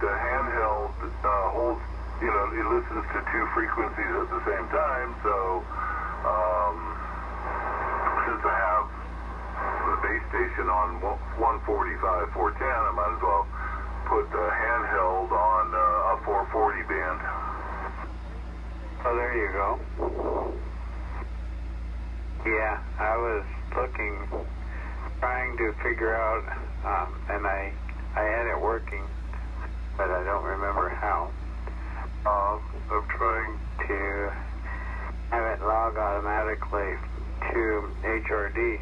the handheld holds, it listens to two frequencies at the same time, so since I have the base station on 145, 410, I might as well put the handheld on a 440 band. Oh, there you go. Yeah, I was trying to figure out, and I had it working, but I don't remember how. I'm trying to have it log automatically to HRD.